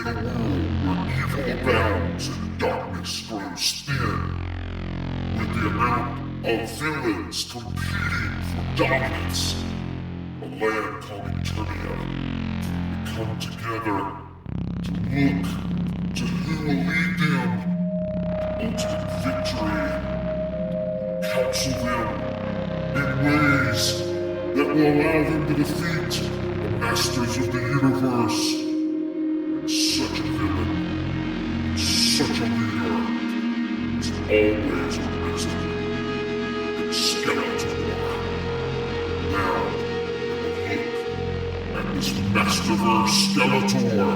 In a world where evil abounds and darkness grows thin, with the amount of villains competing for dominance, a land called Eternia will come together to look to who will lead them to ultimate victory, counsel them in ways that will allow them to defeat the masters of the universe. And such a villain, such a leader, is always arrested in Skeletor. Now, look at this Masterverse Skeletor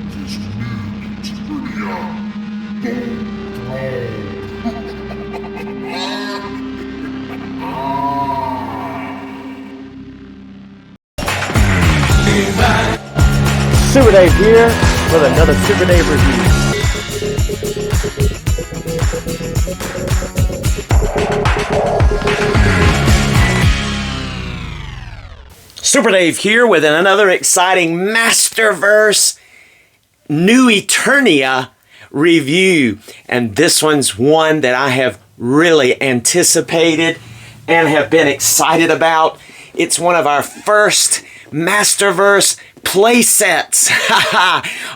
with his new Eternia Gold Throne. Super Dave here with another Super Dave review. Super Dave here with another exciting Masterverse New Eternia review. And this one's one that I have really anticipated and have been excited about. It's one of our first Masterverse play sets.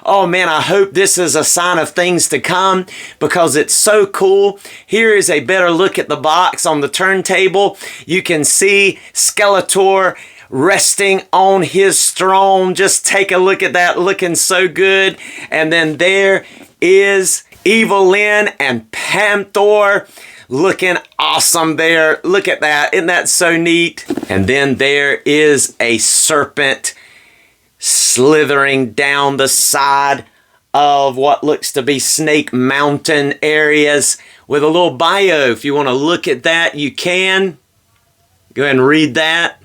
Oh man, I hope this is a sign of things to come because it's so cool. Here is a better look at the box on the turntable. You can see Skeletor resting on his throne. Just take a look at that, looking so good. And then there is Evelyn and Panther looking awesome there. Look at that. Isn't that so neat? And then there is a serpent slithering down the side of what looks to be Snake Mountain areas with a little bio. If you want to look at that, you can. Go ahead and read that.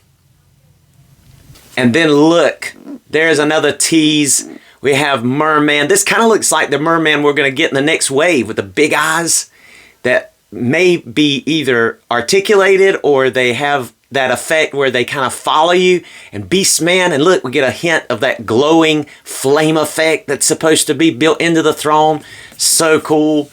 And then look, there's another tease. We have Merman. This kind of looks like the Merman we're going to get in the next wave with the big eyes that may be either articulated or they have that effect where they kind of follow you. And Beastman, and look, we get a hint of that glowing flame effect that's supposed to be built into the throne. So cool.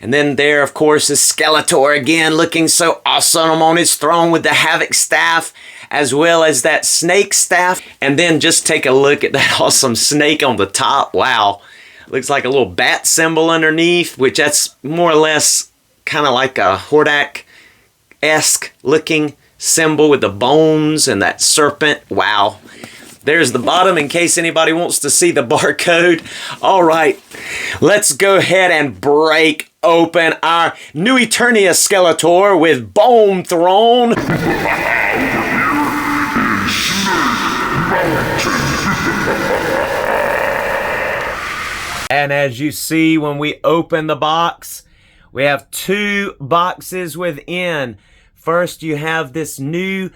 And then there, of course, is Skeletor again, looking so awesome on his throne with the Havoc staff, as well as that snake staff. And then just take a look at that awesome snake on the top. Wow. Looks like a little bat symbol underneath, which that's more or less kind of like a Hordak-esque looking symbol with the bones and that serpent. Wow. There's the bottom in case anybody wants to see the barcode. All right, let's go ahead and break open our new Eternia Skeletor with Bone Throne. And as you see, when we open the box, we have two boxes within. First, you have this new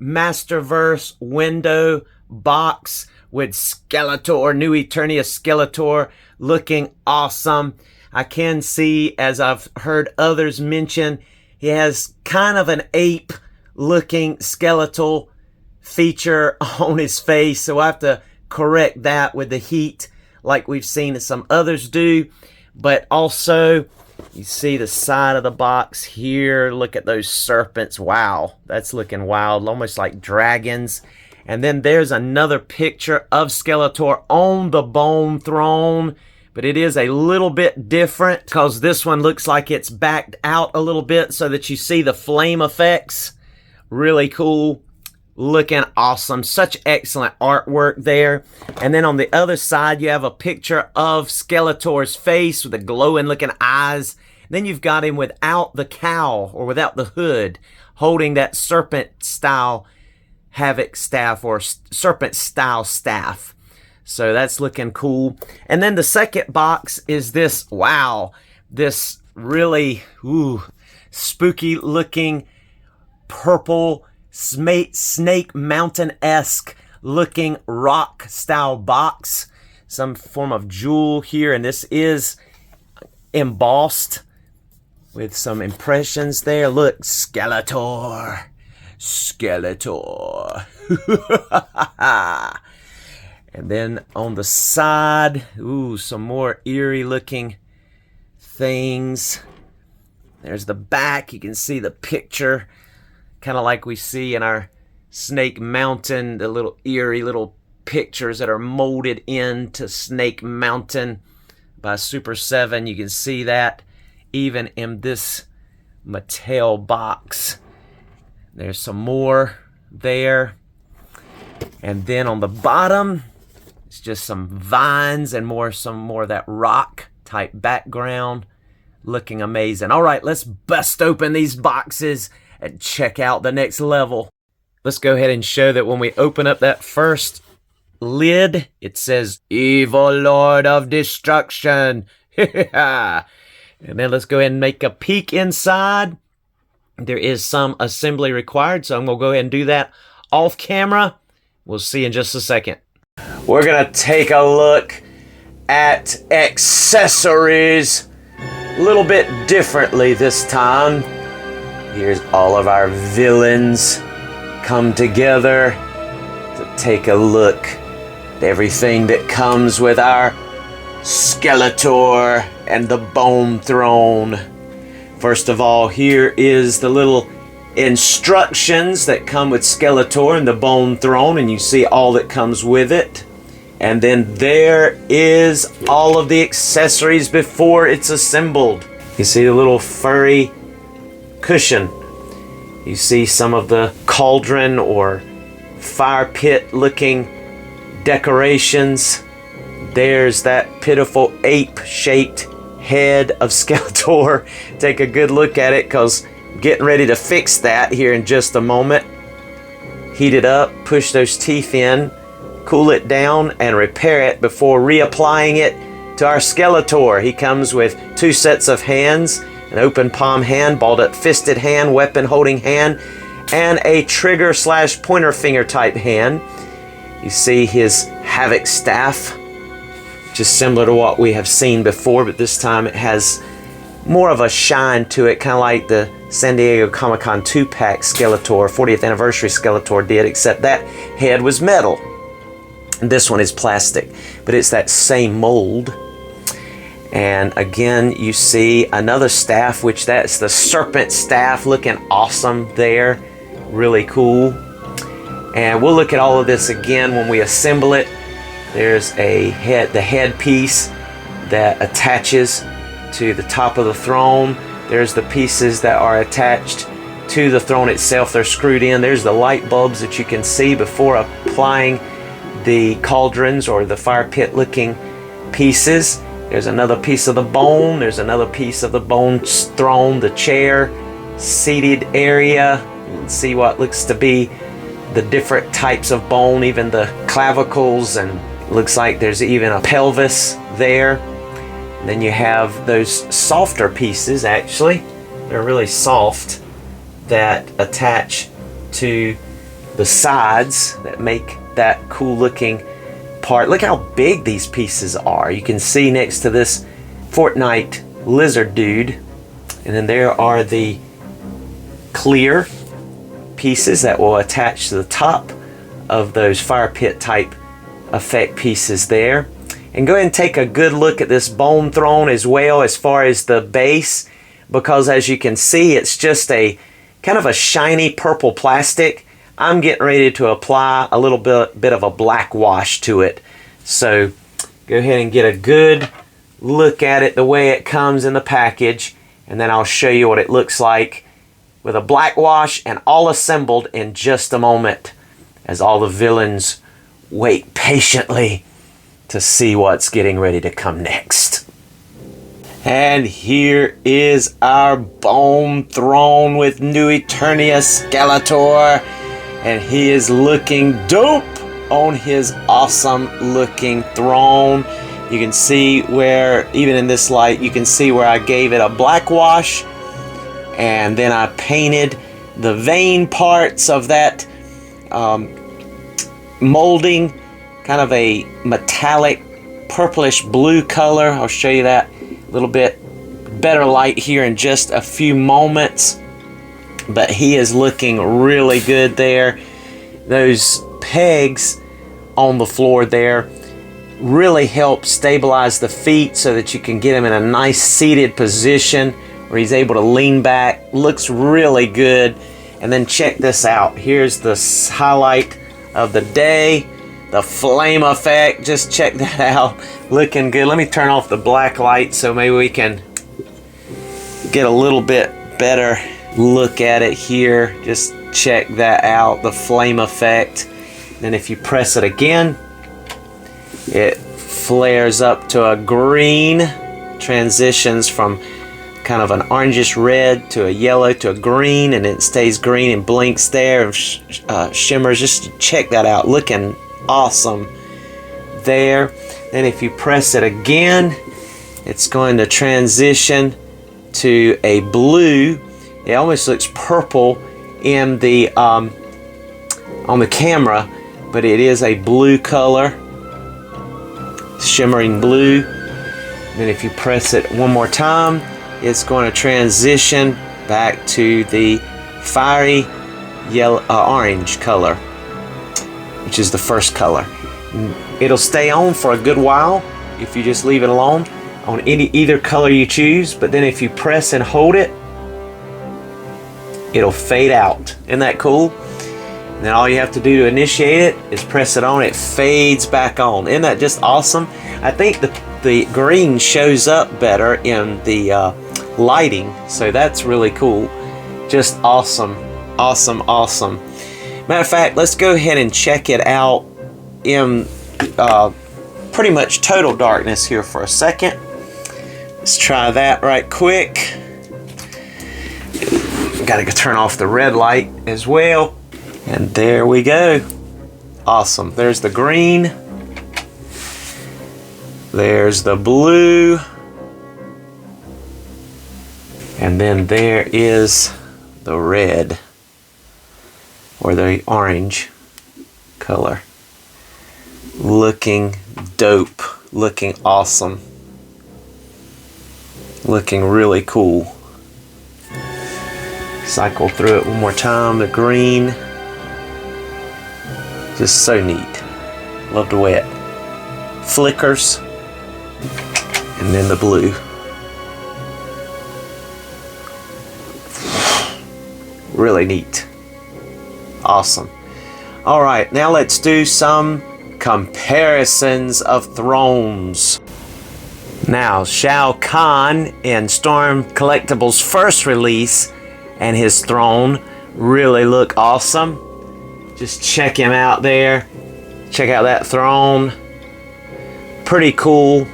Masterverse window box with Skeletor, new Eternia Skeletor, looking awesome. I can see, as I've heard others mention, he has kind of an ape-looking skeletal feature on his face, so I have to correct that with the heat like we've seen some others do. But also, you see the side of the box here. Look at those serpents. Wow, that's looking wild, almost like dragons. And then there's another picture of Skeletor on the Bone Throne, but it is a little bit different because this one looks like it's backed out a little bit so that you see the flame effects. Really cool. Looking awesome. Such excellent artwork there. And then on the other side, you have a picture of Skeletor's face with the glowing looking eyes. Then you've got him without the cowl or without the hood, holding that serpent style Havoc staff or serpent style staff. So that's looking cool. And then the second box is this, wow, this really spooky looking purple Snake Mountain-esque looking rock style box. Some form of jewel here, and this is embossed with some impressions there. Look, Skeletor. And then on the side, ooh, some more eerie looking things. There's the back. You can see the picture, kind of like we see in our Snake Mountain, the little eerie little pictures that are molded into Snake Mountain by Super 7. You can see that even in this Mattel box. There's some more there. And then on the bottom, it's just some vines and some more of that rock type background. Looking amazing. All right, let's bust open these boxes and check out the next level. Let's go ahead and show that when we open up that first lid, it says, Evil Lord of Destruction. And then let's go ahead and make a peek inside. There is some assembly required, so I'm going to go ahead and do that off camera. We'll see in just a second. We're going to take a look at accessories a little bit differently this time. Here's all of our villains come together to take a look at everything that comes with our Skeletor and the Bone Throne. First of all, here is the little instructions that come with Skeletor and the Bone Throne, and you see all that comes with it. And then there is all of the accessories before it's assembled. You see the little furry cushion. You see some of the cauldron or fire pit looking decorations. There's that pitiful ape-shaped head of Skeletor. Take a good look at it, because I'm getting ready to fix that here in just a moment. Heat it up, push those teeth in, cool it down, and repair it before reapplying it to our Skeletor. He comes with 2 sets of hands, an open palm hand, balled up fisted hand, weapon holding hand, and a trigger / pointer finger type hand. You see his Havoc staff, just similar to what we have seen before, but this time it has more of a shine to it, kind of like the San Diego Comic-Con 2-pack Skeletor, 40th anniversary Skeletor did, except that head was metal. This one is plastic, but it's that same mold. And again, you see another staff, which that's the serpent staff, looking awesome there. Really cool. And we'll look at all of this again when we assemble it. There's the headpiece that attaches to the top of the throne. There's the pieces that are attached to the throne itself. They're screwed in. There's the light bulbs that you can see before applying the cauldrons or the fire pit looking pieces. There's another piece of the bone. There's another piece of the bone throne, the chair, seated area. You can see what looks to be the different types of bone, even the clavicles, and looks like there's even a pelvis there. And then you have those softer pieces, actually. They're really soft, that attach to the sides that make that cool looking part. Look how big these pieces are. You can see next to this Fortnite lizard dude, and then there are the clear pieces that will attach to the top of those fire pit type effect pieces there. And go ahead and take a good look at this bone throne as well, as far as the base, because as you can see, it's just a kind of a shiny purple plastic. I'm getting ready to apply a little bit of a black wash to it. So go ahead and get a good look at it the way it comes in the package, and then I'll show you what it looks like with a black wash and all assembled in just a moment, as all the villains wait patiently to see what's getting ready to come next. And here is our Bone Throne with new Eternia Skeletor. And he is looking dope on his awesome looking throne. You can see where, even in this light, you can see where I gave it a black wash. And then I painted the vein parts of that molding, kind of a metallic purplish blue color. I'll show you that a little bit better light here in just a few moments. But he is looking really good there. Those pegs on the floor there. Really helps stabilize the feet so that you can get him in a nice seated position where he's able to lean back. Looks really good. And then check this out. Here's the highlight of the day, the flame effect. Just check that out. Looking good. Let me turn off the black light so maybe we can get a little bit better look at it here. Just check that out, the flame effect. Then if you press it again, it flares up to a green, transitions from kind of an orangish red to a yellow to a green, and it stays green and blinks there and shimmers. Just check that out, looking awesome there. Then if you press it again, it's going to transition to a blue. It almost looks purple in the on the camera, but it is a blue color, shimmering blue. Then if you press it one more time, it's going to transition back to the fiery yellow orange color, which is the first color. It'll stay on for a good while if you just leave it alone on either color you choose, but then if you press and hold it, it'll fade out. Isn't that cool? And then all you have to do to initiate it is press it on, it fades back on. Isn't that just awesome? I think the green shows up better in the lighting, so that's really cool. Just awesome, awesome, awesome. Matter of fact, let's go ahead and check it out in pretty much total darkness here for a second. Let's try that right quick. Gotta go turn off the red light as well. And there we go. Awesome. There's the green. There's the blue. And then there is the red or the orange color. Looking dope. Looking awesome. Looking really cool. Cycle through it one more time. The green. Just so neat. Love the way it flickers. And then the blue. Really neat. Awesome. Alright, now let's do some comparisons of thrones. Now, Shao Kahn in Storm Collectibles' first release and his throne really look awesome. Just check him out there. Check out that throne. Pretty cool,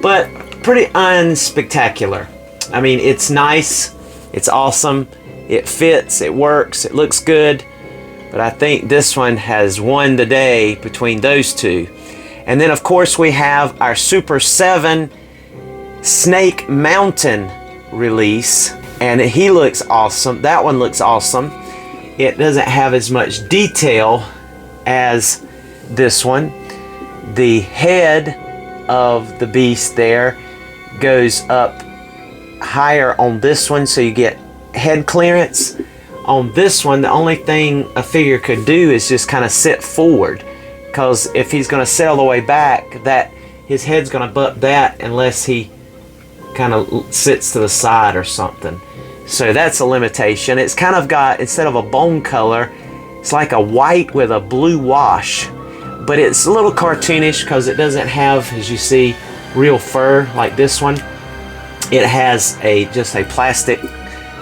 but pretty unspectacular. I mean, it's nice, it's awesome, it fits, it works, it looks good, but I think this one has won the day between those two. And then of course we have our Super 7 Snake Mountain release, and he looks awesome. That one looks awesome. It doesn't have as much detail as this one. The head of the beast there goes up higher on this one, so you get head clearance. On this one, the only thing a figure could do is just kind of sit forward, because if he's going to sit all the way back, that his head's going to butt that unless he kind of sits to the side or something. So that's a limitation. It's kind of got, instead of a bone color, it's like a white with a blue wash. But it's a little cartoonish because it doesn't have, as you see, real fur like this one. It has just a plastic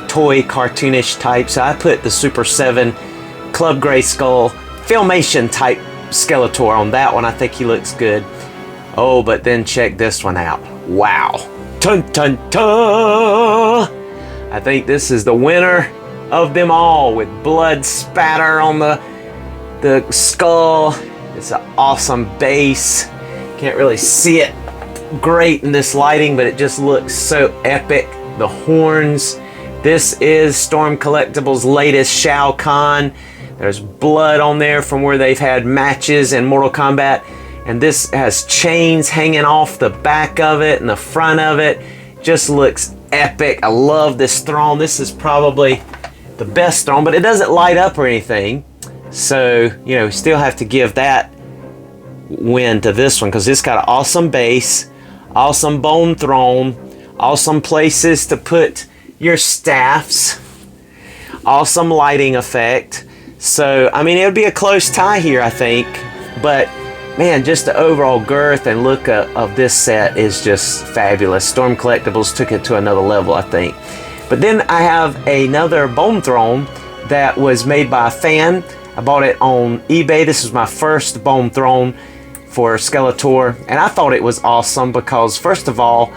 toy cartoonish type. So I put the Super 7 Club Gray Skull Filmation type Skeletor on that one. I think he looks good. Oh, but then check this one out. Wow. Dun dun dun! I think this is the winner of them all, with blood spatter on the skull. It's an awesome base. Can't really see it great in this lighting, but it just looks so epic. The horns. This is Storm Collectibles' latest Shao Kahn. There's blood on there from where they've had matches in Mortal Kombat. And this has chains hanging off the back of it and the front of it. Just looks epic. I love this throne. This is probably the best throne, but it doesn't light up or anything. So, you know, still have to give that win to this one, because it's got an awesome base, awesome bone throne, awesome places to put your staffs, awesome lighting effect. So I mean, it would be a close tie here, I think, but man, just the overall girth and look of this set is just fabulous. Storm Collectibles took it to another level, I think. But then I have another bone throne that was made by a fan. I bought it on eBay. This was my first bone throne for Skeletor, and I thought it was awesome because, first of all,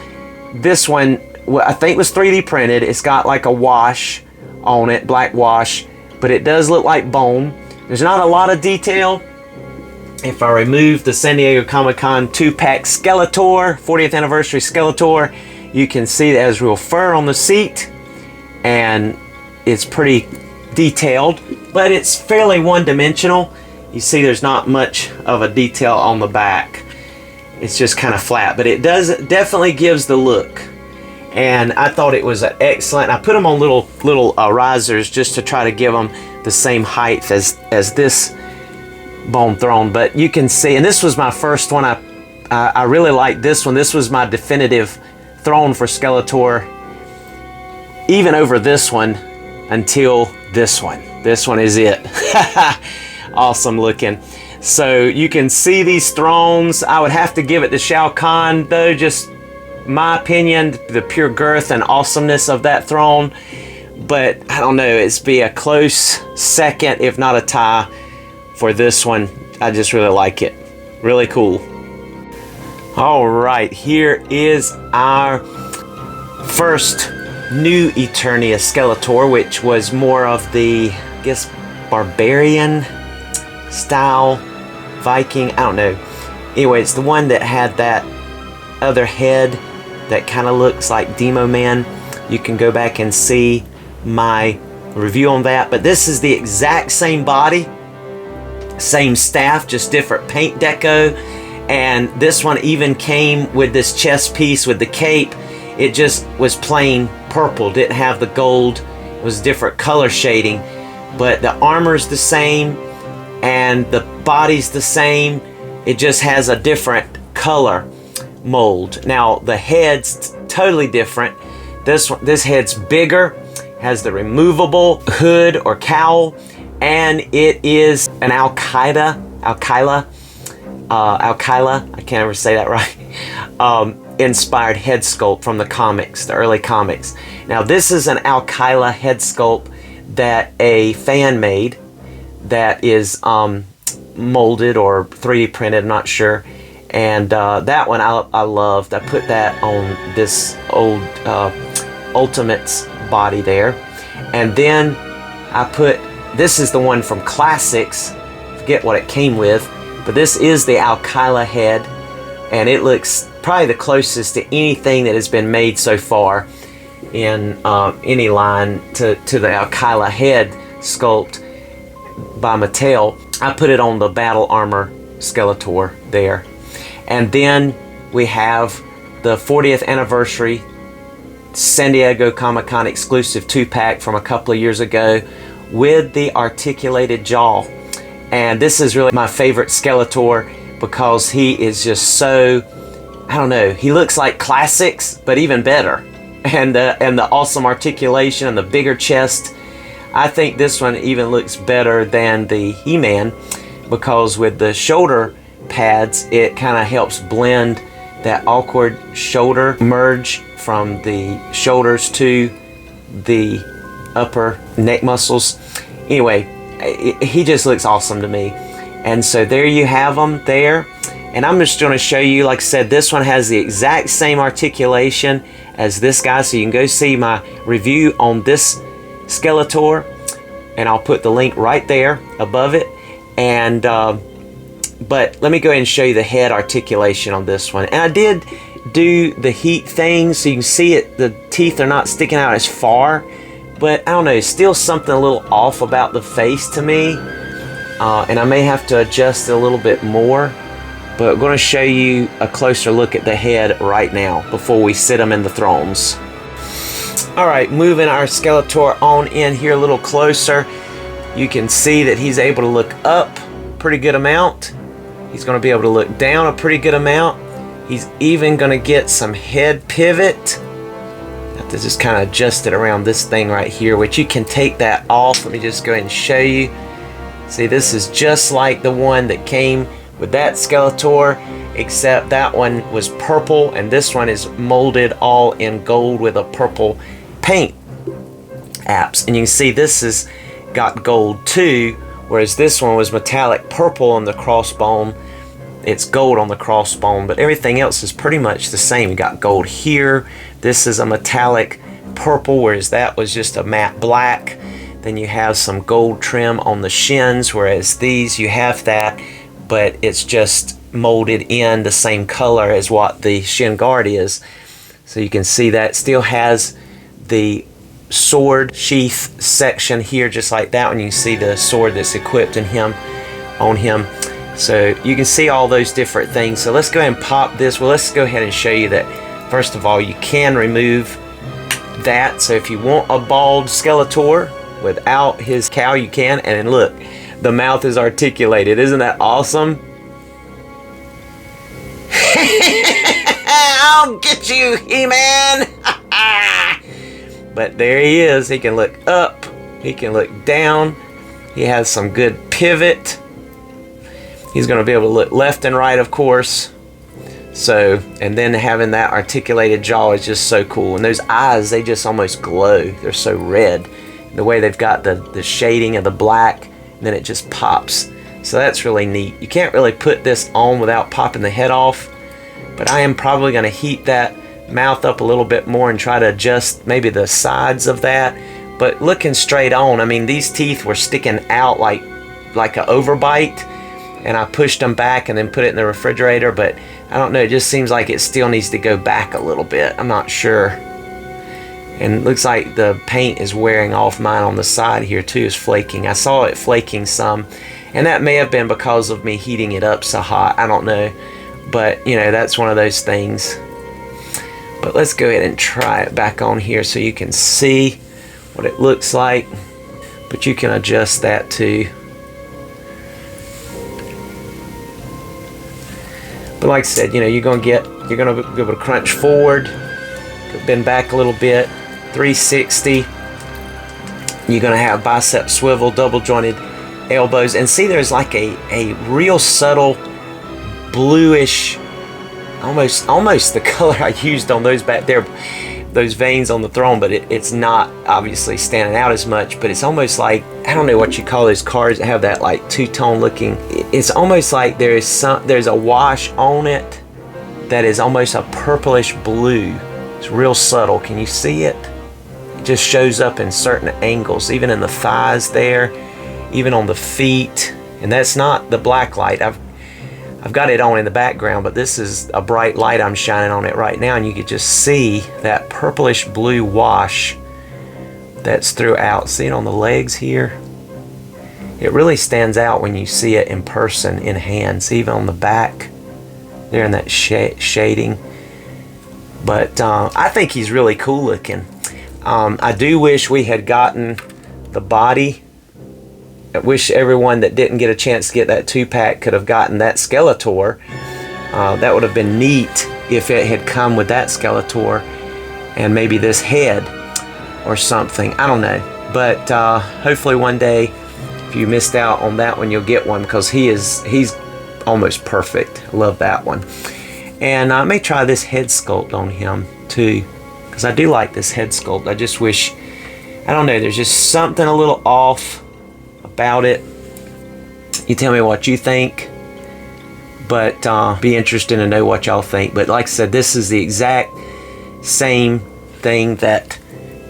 this one I think was 3D printed. It's got like a wash on it, black wash, but it does look like bone. There's not a lot of detail. If I remove the San Diego Comic-Con 2-pack Skeletor, 40th anniversary Skeletor, you can see that there's real fur on the seat, and it's pretty detailed, but it's fairly one-dimensional. You see there's not much of a detail on the back. It's just kind of flat, but it definitely gives the look. And I thought it was excellent. I put them on little risers just to try to give them the same height as this bone throne. But you can see, and this was my first one. I really liked this one. This was my definitive throne for Skeletor, even over this one, until this one. This one is it. Awesome looking. So you can see these thrones. I would have to give it to Shao Kahn, though, just my opinion, the pure girth and awesomeness of that throne. But I don't know, it's be a close second, if not a tie, for this one. I just really like it. Really cool. All right, here is our first new Eternia Skeletor, which was more of the, I guess, barbarian style, Viking, I don't know. Anyway, it's the one that had that other head that kind of looks like Demo Man. You can go back and see my review on that. But this is the exact same body, same staff, just different paint deco. And this one even came with this chest piece with the cape. It just was plain purple, didn't have the gold. It was different color shading, but the armor's the same and the body's the same. It just has a different color mold. Now the head's totally different. This head's bigger, has the removable hood or cowl, and it is an Alkyla, I can't ever say that right, inspired head sculpt from the comics, the early comics. Now this is an Alkyla head sculpt that a fan made, that is molded or 3D printed, I'm not sure. And that one I loved. I put that on this old Ultimates body there. And then I put, this is the one from Classics, forget what it came with, but this is the Alkyla head, and it looks probably the closest to anything that has been made so far in any line to the Alkyla head sculpt by Mattel. I put it on the Battle Armor Skeletor there. And then we have the 40th anniversary San Diego Comic-Con exclusive 2-pack from a couple of years ago with the articulated jaw. And this is really my favorite Skeletor because he is just so, I don't know, he looks like Classics, but even better. And the awesome articulation and the bigger chest. I think this one even looks better than the He-Man because with the shoulder pads, it kind of helps blend that awkward shoulder merge from the shoulders to the upper neck muscles. Anyway, he just looks awesome to me. And so there you have them there. And I'm just going to show you, like I said, this one has the exact same articulation as this guy. So you can go see my review on this Skeletor. And I'll put the link right there above it. And but let me go ahead and show you the head articulation on this one. And I did do the heat thing, so you can see it, the teeth are not sticking out as far, but I don't know, still something a little off about the face to me, and I may have to adjust it a little bit more, but I'm going to show you a closer look at the head right now before we sit them in the thrones. Alright, moving our Skeletor on in here a little closer, you can see that he's able to look up pretty good amount. He's going to be able to look down a pretty good amount. He's even going to get some head pivot. I have to just kind of adjust it around this thing right here, which you can take that off. Let me just go ahead and show you. See, this is just like the one that came with that Skeletor, except that one was purple and this one is molded all in gold with a purple paint apps. And you can see this has got gold too, whereas this one was metallic purple on the crossbone. It's gold on the crossbone, but everything else is pretty much the same. You got gold here. This is a metallic purple, whereas that was just a matte black. Then you have some gold trim on the shins, whereas these you have that, but it's just molded in the same color as what the shin guard is. So you can see that still has the sword sheath section here, just like that one. You can see the sword that's equipped in him, on him. So you can see all those different things. So let's go ahead and pop this. Well, let's go ahead and show you that. First of all, you can remove that. So if you want a bald Skeletor without his cowl, you can. And look, the mouth is articulated. Isn't that awesome? I'll get you, He-Man. But there he is. He can look up. He can look down. He has some good pivot. He's going to be able to look left and right, of course. So, and then having that articulated jaw is just so cool. And those eyes, they just almost glow. They're so red. The way they've got the shading of the black, and then it just pops. So that's really neat. You can't really put this on without popping the head off. But I am probably going to heat that mouth up a little bit more and try to adjust maybe the sides of that. But looking straight on, I mean, these teeth were sticking out like an overbite, and I pushed them back and then put it in the refrigerator. But I don't know, it just seems like it still needs to go back a little bit. I'm not sure. And it looks like the paint is wearing off mine on the side here too, is flaking. I saw it flaking some, and that may have been because of me heating it up so hot. I don't know. But, you know, that's one of those things. But let's go ahead and try it back on here so you can see what it looks like. But you can adjust that too. But like I said, you know, you're gonna be able to crunch forward, bend back a little bit, 360. You're gonna have bicep swivel, double jointed elbows, and see there's like a real subtle bluish, almost the color I used on those back there, those veins on the throne, but it's not obviously standing out as much. But it's almost like, I don't know what you call those cards that have that like two-tone looking. It's almost like there's a wash on it that is almost a purplish blue. It's real subtle. Can you see it? It just shows up in certain angles, even in the thighs there, even on the feet. And that's not the black light. I've got it on in the background, but this is a bright light I'm shining on it right now, and you could just see that purplish blue wash that's throughout. See it on the legs here? It really stands out when you see it in person, in hands, even on the back there in that shading. But I think he's really cool looking. I do wish we had gotten the body. I wish everyone that didn't get a chance to get that 2-pack could have gotten that Skeletor. That would have been neat if it had come with that Skeletor and maybe this head or something. I don't know. But hopefully one day, if you missed out on that one, you'll get one, because he's almost perfect. I love that one. And I may try this head sculpt on him too, because I do like this head sculpt. I just wish, I don't know, there's just something a little off about it. You tell me what you think, but be interested to know what y'all think. But like I said, this is the exact same thing that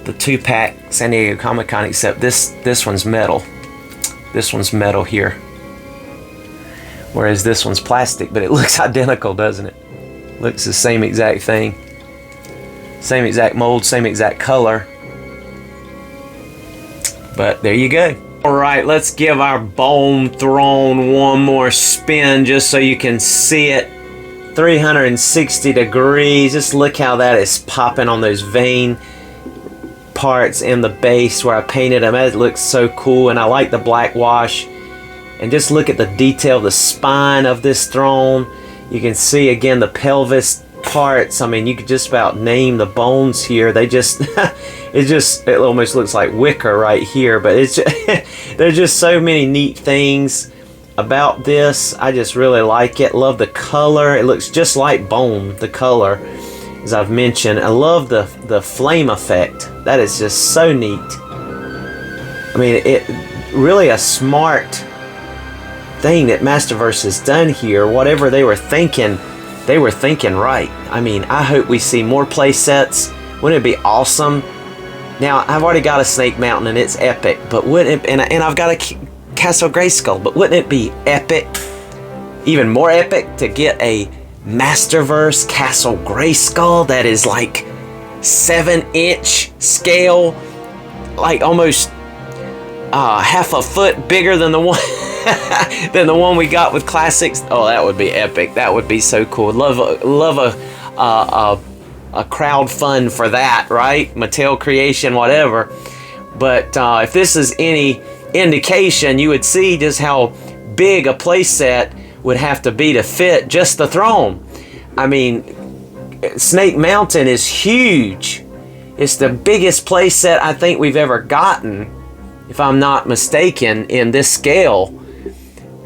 the 2-pack San Diego Comic-Con, except this one's metal. This one's metal here, whereas this one's plastic, but it looks identical, doesn't it? Looks the same exact thing, same exact mold, same exact color. But there you go. Alright, let's give our Bone Throne one more spin just so you can see it. 360 degrees. Just look how that is popping on those vein parts in the base where I painted them. It looks so cool, and I like the black wash And just look at the detail, the spine of this throne. You can see again the pelvis parts. I mean, you could just about name the bones here. They just, it almost looks like wicker right here. But it's just, there's just so many neat things about this. I just really like it. Love the color. It looks just like bone, the color, as I've mentioned. I love the flame effect. That is just so neat. I mean, it really a smart thing that Masterverse has done here. Whatever they were thinking right. I mean, I hope we see more play sets. Wouldn't it be awesome? Now, I've already got a Snake Mountain and it's epic, but wouldn't it, and I've got a Castle Grayskull, but wouldn't it be epic, even more epic, to get a Masterverse Castle Grayskull that is like 7-inch scale, like almost half a foot bigger than the one than the one we got with Classics? Oh, that would be epic. That would be so cool. Love a crowd fund for that, right? Mattel creation, whatever. But if this is any indication, you would see just how big a playset would have to be to fit just the throne. I mean, Snake Mountain is huge. It's the biggest playset I think we've ever gotten, if I'm not mistaken, in this scale.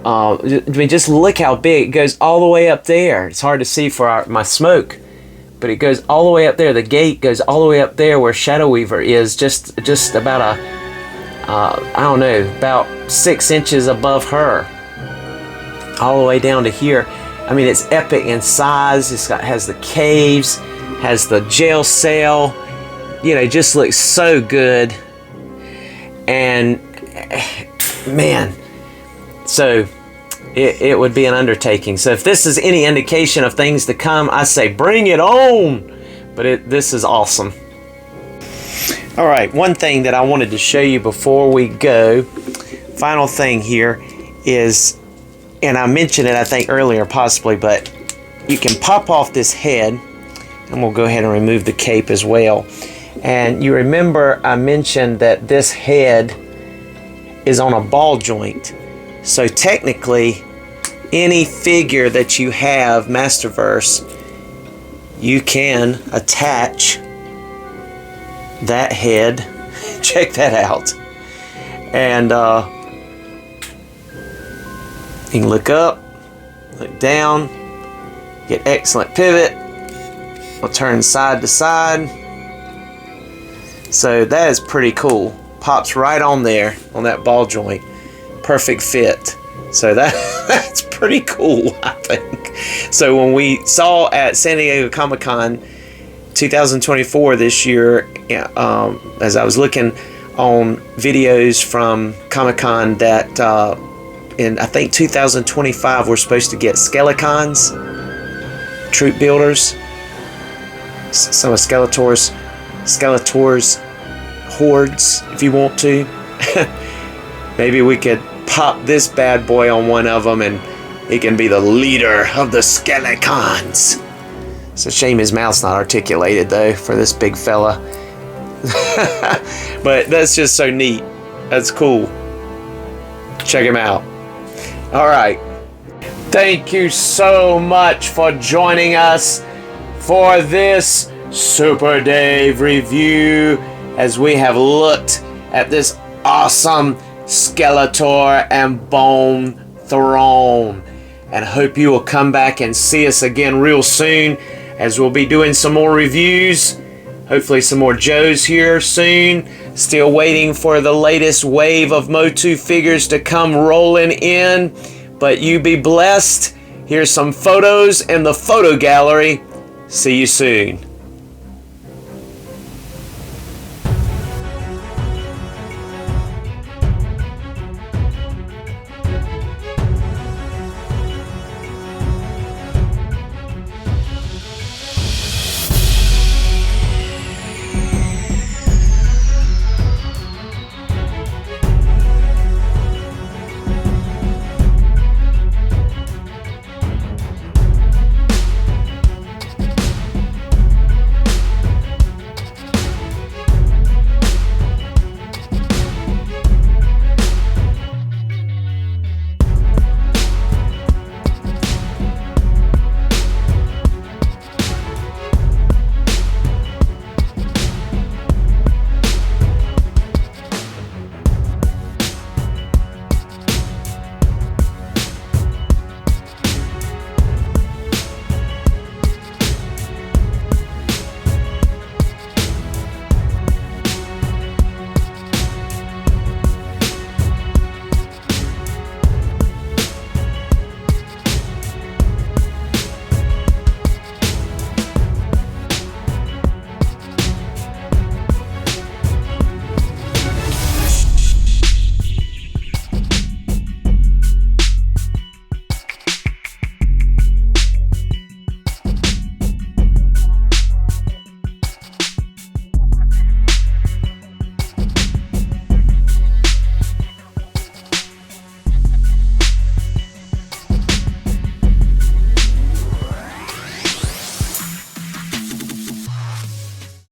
I mean, just look how big. It goes all the way up there. It's hard to see for my smoke, but it goes all the way up there. The gate goes all the way up there where Shadow Weaver is, just about I don't know, about 6 inches above her, all the way down to here. I mean, it's epic in size. Has the caves, has the jail cell. You know, it just looks so good. And man, so it would be an undertaking. So if this is any indication of things to come, I say bring it on. But this is awesome. All right, one thing that I wanted to show you before we go, final thing here is, and I mentioned it I think earlier possibly, but you can pop off this head, and we'll go ahead and remove the cape as well. And you remember I mentioned that this head is on a ball joint. So technically, any figure that you have, Masterverse, you can attach that head. Check that out. And you can look up, look down, get excellent pivot. We'll turn side to side. So that is pretty cool. Pops right on there on that ball joint. Perfect fit. So that's pretty cool, I think. So when we saw at San Diego Comic-Con 2024 this year, as I was looking on videos from Comic-Con that in I think 2025 we're supposed to get Skelecons, troop builders, some of Skeletor's hordes, if you want to. Maybe we could pop this bad boy on one of them and he can be the leader of the Skelecons. It's a shame his mouth's not articulated though for this big fella. But that's just so neat. That's cool. Check him out. Alright. Thank you so much for joining us for this Super Dave review, as we have looked at this awesome Skeletor and Bone throne. And hope you will come back and see us again real soon, as we'll be doing some more reviews. Hopefully some more Joes here soon. Still waiting for the latest wave of MOTU figures to come rolling in. But you be blessed. Here's some photos in the photo gallery. See you soon.